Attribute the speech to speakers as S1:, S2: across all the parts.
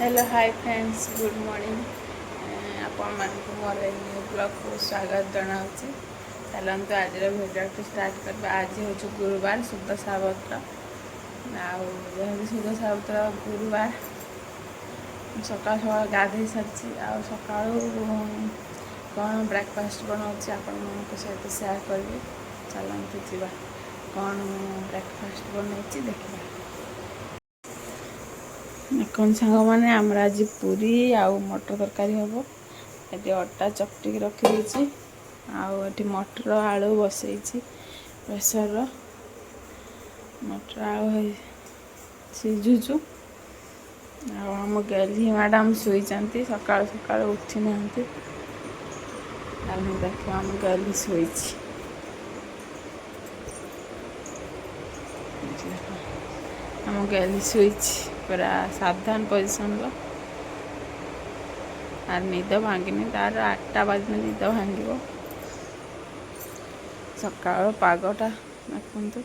S1: Hello hi friends good morning आपण मानक more new blog को स्वागत जनाऊँ। चलते आज भिडियो स्टार्ट करवा। आज हूँ गुरुवार शुद्ध सावत्र आदि शुद्ध सावत्र गुरुवार सका सका गाधे सारी सका कौन ब्रेकफास्ट बनाऊँ आपण सहित सेयार करी। चलते जावा कौन ब्रेकफास्ट बनाई देखा। कौन सांग मैंने आमर आज पूरी आउ मटर तरकारी हम। ये अटा चकटिक रखी आठी मटर आलू बसई प्रेसर मटर आलू सिझुचु। आम गेली मैडम शुई सका सका उठी ना देख आम गेली शुई आम गेली शुई पूरा सावधान पोजिशन आर निद भांगिनी तार 8टा बजे निद भांग सका पागटा देखु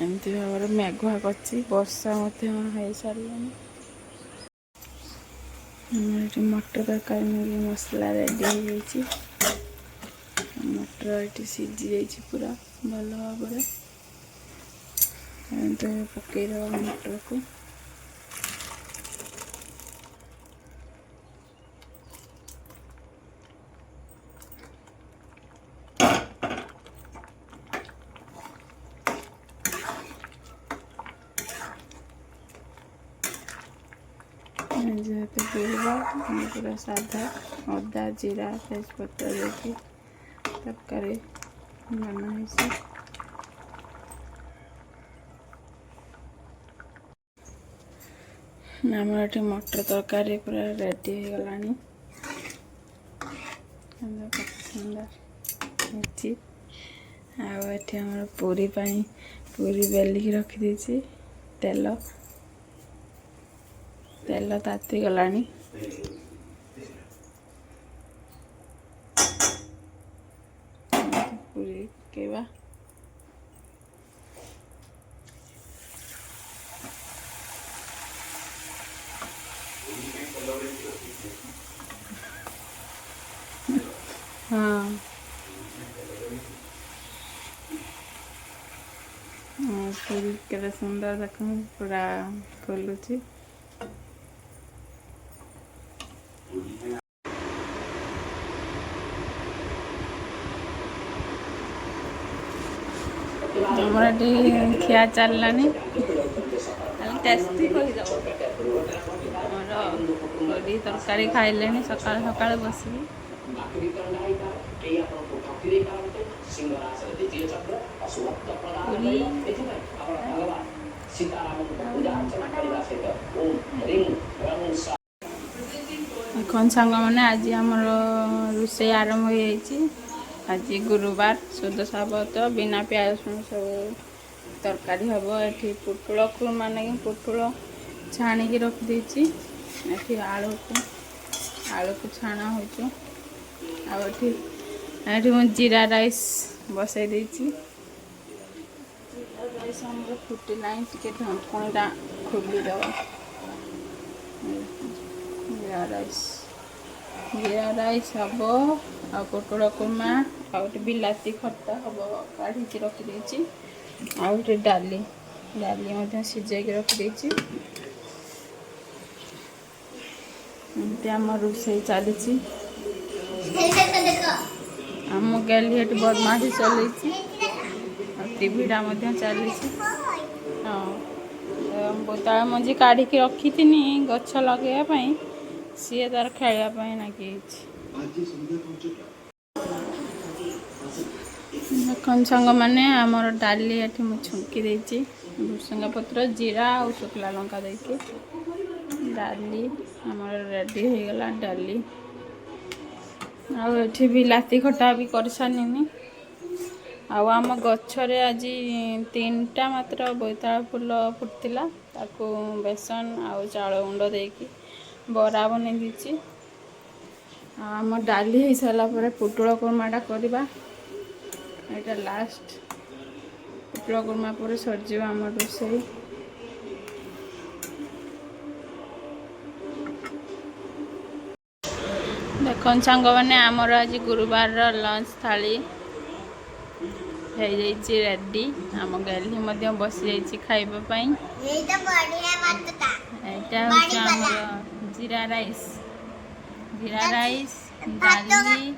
S1: एमती भाव मेघुआ कर वर्षा हो सारे। मटर तरकारी मुगी मसला रेडी हो मटर ये सीझी जाइए पूरा भल भाव पकई दवा मटर को। जेहेतु गुरुवार पूरा साधा अदा जीरा तेजपत्र देखिए तरकारी बनाई। आमर ये मटर तरकारी पूरा रेडी हो गलानी सुंदर आमर पूरी पूरी बेलिकी रखी तेल तेल ताती गलानी। पूरी पकेवा हाँ पूरी के सुंदर देख पूरा फुलुची। खिया चललानी टेस्टी पूरी तरकारी खाइले सका सका बस कौन सांग मैंने आज आमर रोषे आरंभ हो। आज गुरुवार शुद्ध साबत बिना प्याज रसुण सब तरकारी हम। ये पुटुल खुरमा ना पुटुल छाणी रखी ये आलू को छाणा हो। जीरा राइस बसई राइस फुटिला टे ढंकणीटा खोलीदवा। जीरा राइस हम आ पोटल कुर्मा आउटे बिलाती खट्टा हम काढ़ी रखी आउटे डाली डाली सिझे रखी आम रोषे चली। आम गली बदमाशी चल टीवीटा चली। हाँ बोतल मंजी काढ़ी रखी गछ लगेवाई सी तार खेलवाई लगे। देखन सांग मैंने आमर डाली ये छुंकी देती भुसंगा पत्र जीरा और शुक्ला लंका देके डाली आमर रेडी हो गला। डाली आठी बिलाती खटा भी कर सारे। आम गचरे आज 3टा मात्र बोईताल फूल फुटला बेसन आउ चाउल गुंड देकी बरा बन दी। आम डाली हो सारापर पुटुल कुर्माटा करवा यहाँ लास्ट पुटुल कुर्मा पर सरजी आम रोषे। देखो सांग मैंने आमर आज गुरुवार लंच थाली हो रेडी आम गैली बसी जाइए खावाई यहाँ जीरा राइस डाली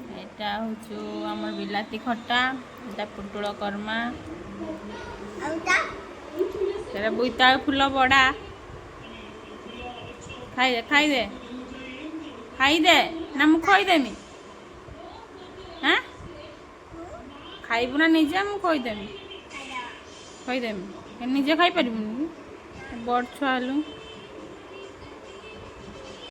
S1: यहाँ हूँ आम बिलाती खटा यहाँ पुटुल कर्मा बोईतालु फूल बड़ा खाईदे ना मु खोदेमी हाँ खाइबू ना निजे मु खोदेमी निजे खाई पार बड़ छुआ